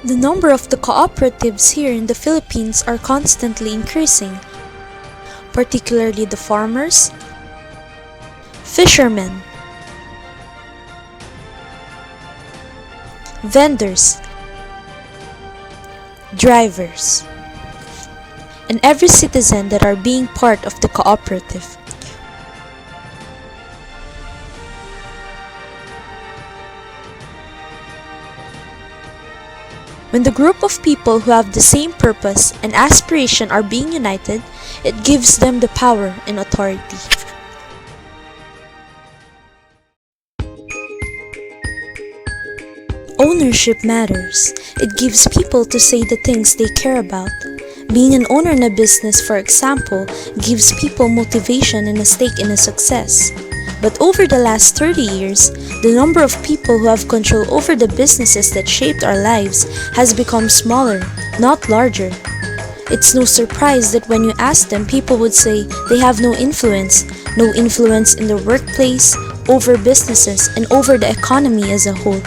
The number of the cooperatives here in the Philippines are constantly increasing, particularly the farmers, fishermen, vendors, drivers, and every citizen that are being part of the cooperative. When the group of people who have the same purpose and aspiration are being united, it gives them the power and authority. Ownership matters. It gives people to say the things they care about. Being an owner in a business, for example, gives people motivation and a stake in a success. But over the last 30 years, the number of people who have control over the businesses that shaped our lives has become smaller, not larger. It's no surprise that when you ask them, people would say they have no influence in the workplace, over businesses, and over the economy as a whole.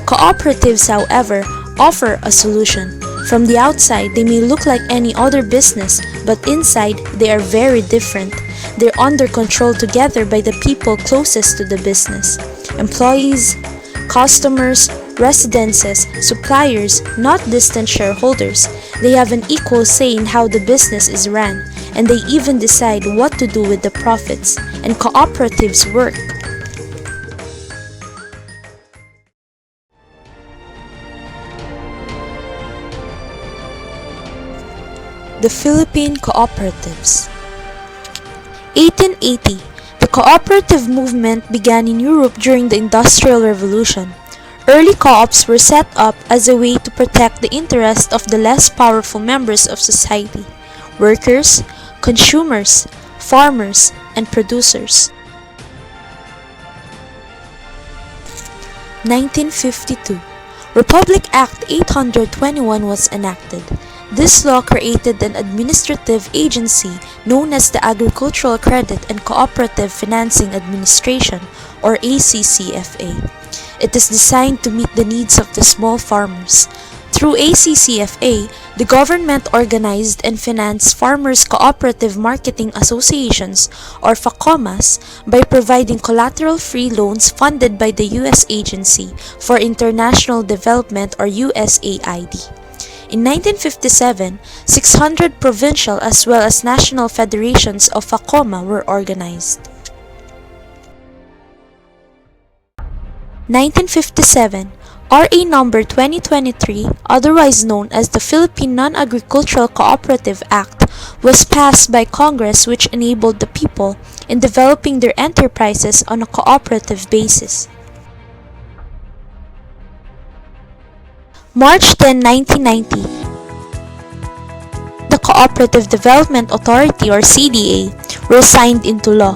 Cooperatives, however, offer a solution. From the outside, they may look like any other business, but inside, they are very different. They're under control together by the people closest to the business. Employees, customers, residences, suppliers, not distant shareholders. They have an equal say in how the business is ran, and they even decide what to do with the profits. And cooperatives work. The Philippine Cooperatives. 1880. The cooperative movement began in Europe during the Industrial Revolution. Early co-ops were set up as a way to protect the interests of the less powerful members of society: workers, consumers, farmers, and producers. 1952. Republic Act 821 was enacted. This law created an administrative agency known as the Agricultural Credit and Cooperative Financing Administration, or ACCFA. It is designed to meet the needs of the small farmers. Through ACCFA, the government organized and financed farmers' cooperative marketing associations, or FACOMAS, by providing collateral-free loans funded by the U.S. Agency for International Development, or USAID. In 1957, 600 provincial as well as national federations of FACOMA were organized. 1957, RA number 2023, otherwise known as the Philippine Non-Agricultural Cooperative Act, was passed by Congress, which enabled the people in developing their enterprises on a cooperative basis. March 10, 1990, the Cooperative Development Authority, or CDA, were signed into law.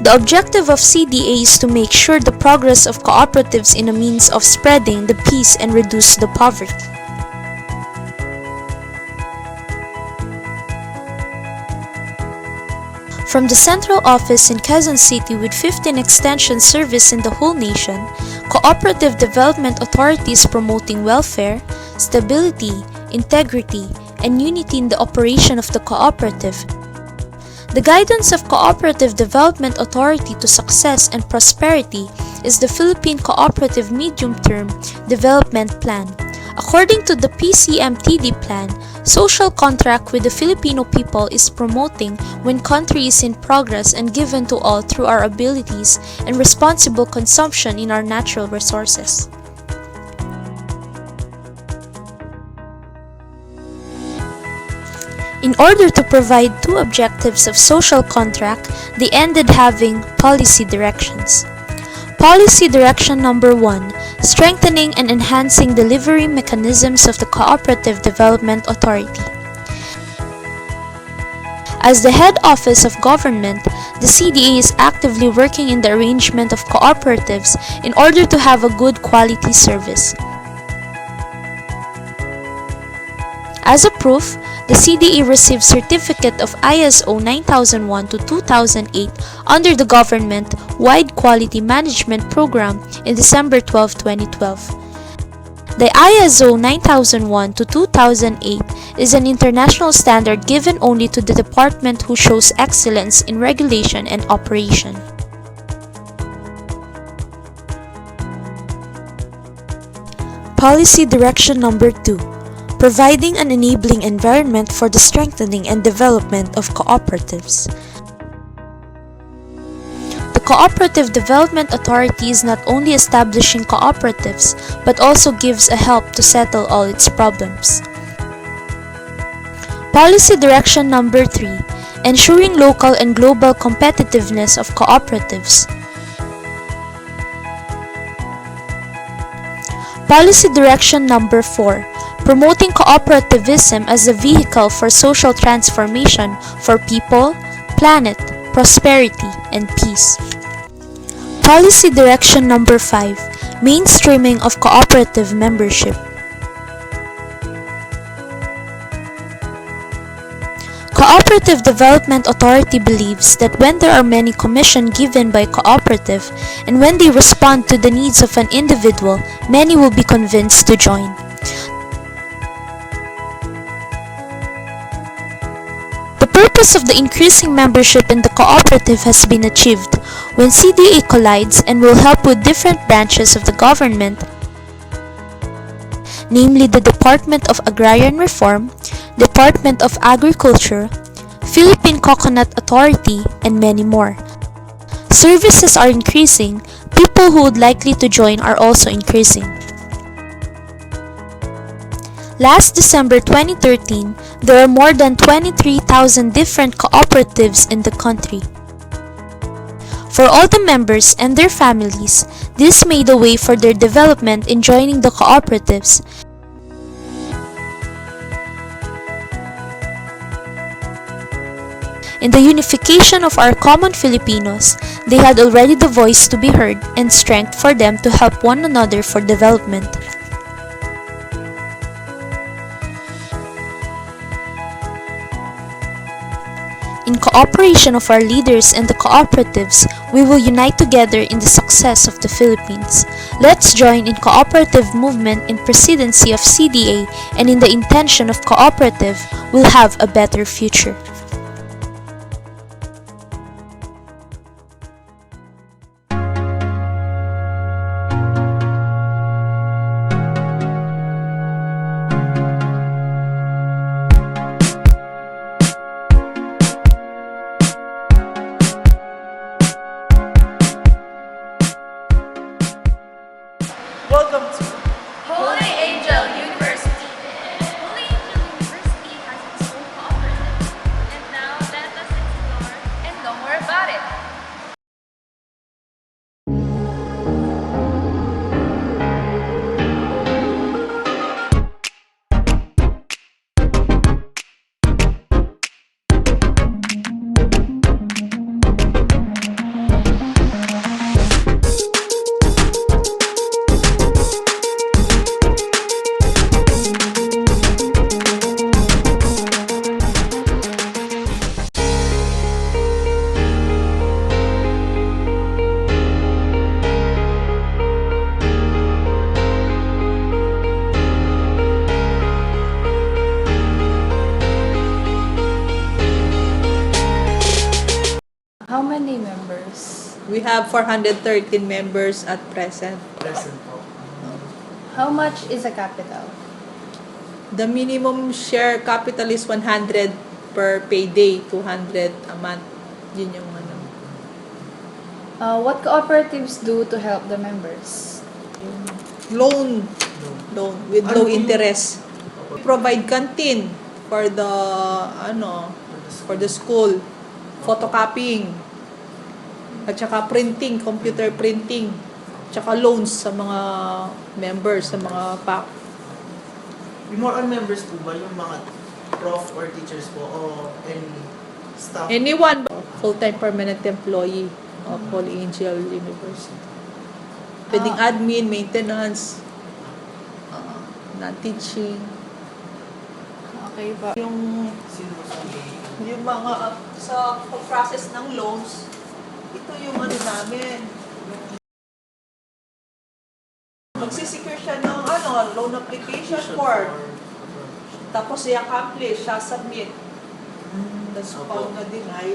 The objective of CDA is to make sure the progress of cooperatives in a means of spreading the peace and reduce the poverty. From the central office in Quezon City with 15 extension service in the whole nation, Cooperative Development Authority is promoting welfare, stability, integrity, and unity in the operation of the cooperative. The guidance of Cooperative Development Authority to success and prosperity is the Philippine Cooperative Medium-Term Development Plan. According to the PCMTD plan, social contract with the Filipino people is promoting when country is in progress and given to all through our abilities and responsible consumption in our natural resources. In order to provide two objectives of social contract, they ended having policy directions. Policy Direction Number 1. Strengthening and enhancing delivery mechanisms of the Cooperative Development Authority. As the head office of government, the CDA is actively working in the arrangement of cooperatives in order to have a good quality service. As a proof, the CDA received certificate of ISO 9001 to 2008 under the government-wide quality management program in December 12, 2012. The ISO 9001 to 2008 is an international standard given only to the department who shows excellence in regulation and operation. Policy Direction Number 2: Providing an enabling environment for the strengthening and development of cooperatives. The Cooperative Development Authority is not only establishing cooperatives, but also gives a help to settle all its problems. Policy Direction Number 3: Ensuring local and global competitiveness of cooperatives. Policy Direction Number 4: Promoting cooperativism as a vehicle for social transformation for people, planet, prosperity, and peace. Policy Direction Number 5: Mainstreaming of cooperative membership. Cooperative Development Authority believes that when there are many commission given by cooperative and when they respond to the needs of an individual, many will be convinced to join. The purpose of the increasing membership in the cooperative has been achieved when CDA collides and will help with different branches of the government, namely the Department of Agrarian Reform, Department of Agriculture, Philippine Coconut Authority, and many more. Services are increasing, people who would likely to join are also increasing. Last December 2013, there are more than 23,000 different cooperatives in the country. For all the members and their families, this made a way for their development in joining the cooperatives. In the unification of our common Filipinos, they had already the voice to be heard and strength for them to help one another for development. In cooperation of our leaders and the cooperatives, we will unite together in the success of the Philippines. Let's join in cooperative movement in presidency of CDA, and in the intention of cooperative, we'll have a better future. Welcome to Holy Angel University. Holy Angel University has its own cooperative. And now let us explore and know more about it. How many members? we have 413 members at present. How much is a capital? The minimum share capital is 100 per payday, 200 a month. Yun yung ano. What cooperatives do to help the members? Loan with low interest. We provide canteen for the school, photocopying, at saka printing, computer printing, tsaka loans sa mga members, sa mga Yung more on members po ba yung mga prof or teachers po o any staff? anyone full-time permanent employee of Holy Angel University. Pwedeng admin, maintenance, non-teaching. Okay ba? Sino sabi? yung mga sa process ng loans, ito yung ano namin. Magsisecure siya ng loan application form. Tapos i-accomplish, submit. Tapos pag na-deny,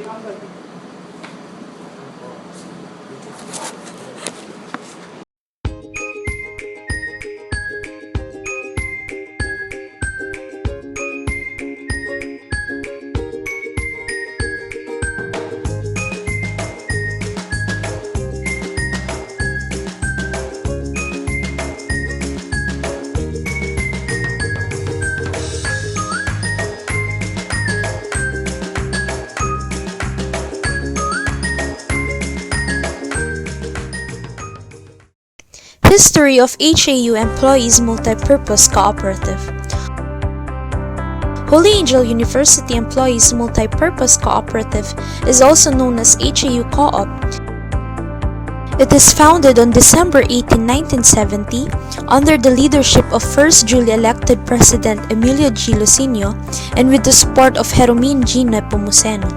History of HAU Employees Multipurpose Cooperative. Holy Angel University Employees Multipurpose Cooperative is also known as HAU Co-op. It is founded on December 18, 1970 under the leadership of first duly elected President Emilio G. Lucinio and with the support of Jeromine G. Nepomuceno.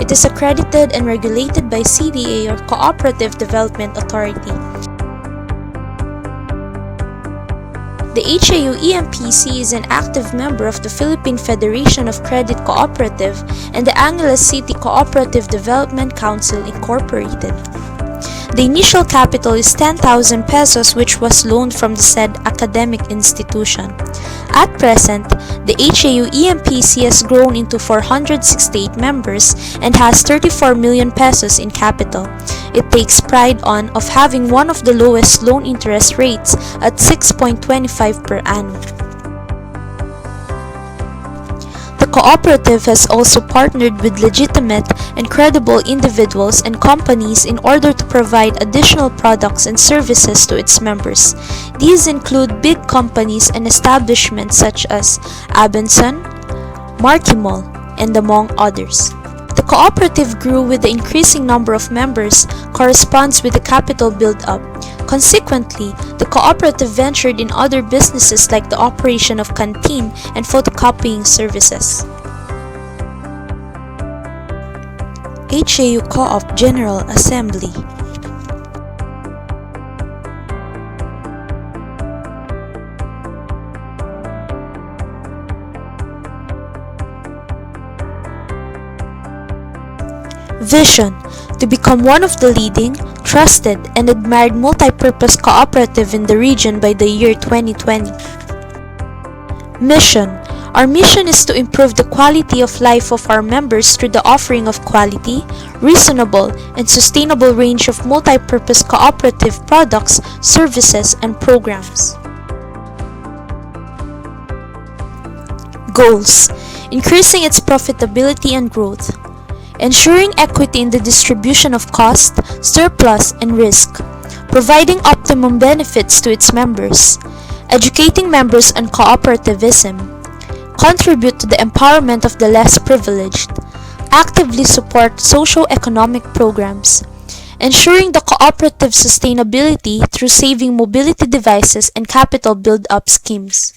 It is accredited and regulated by CDA or Cooperative Development Authority. The HAU EMPC is an active member of the Philippine Federation of Credit Cooperative and the Angeles City Cooperative Development Council Incorporated. The initial capital is 10,000 pesos which was loaned from the said academic institution. At present, the HAU EMPC has grown into 468 members and has 34 million pesos in capital. It takes pride of having one of the lowest loan interest rates at 6.25 per annum. The cooperative has also partnered with legitimate and credible individuals and companies in order to provide additional products and services to its members. These include big companies and establishments such as Abenson, Marquee Mall, and among others. The cooperative grew with the increasing number of members corresponds with the capital build-up. Consequently, the cooperative ventured in other businesses like the operation of canteen and photocopying services. HAU Co-op General Assembly. Vision: to become one of the leading, trusted, and admired multipurpose cooperative in the region by the year 2020. Mission: our mission is to improve the quality of life of our members through the offering of quality, reasonable, and sustainable range of multipurpose cooperative products, services, and programs. Goals: increasing its profitability and growth, ensuring equity in the distribution of cost, surplus, and risk, providing optimum benefits to its members, educating members on cooperativism, contribute to the empowerment of the less privileged, actively support socio-economic programs, ensuring the cooperative sustainability through saving mobility devices and capital build-up schemes.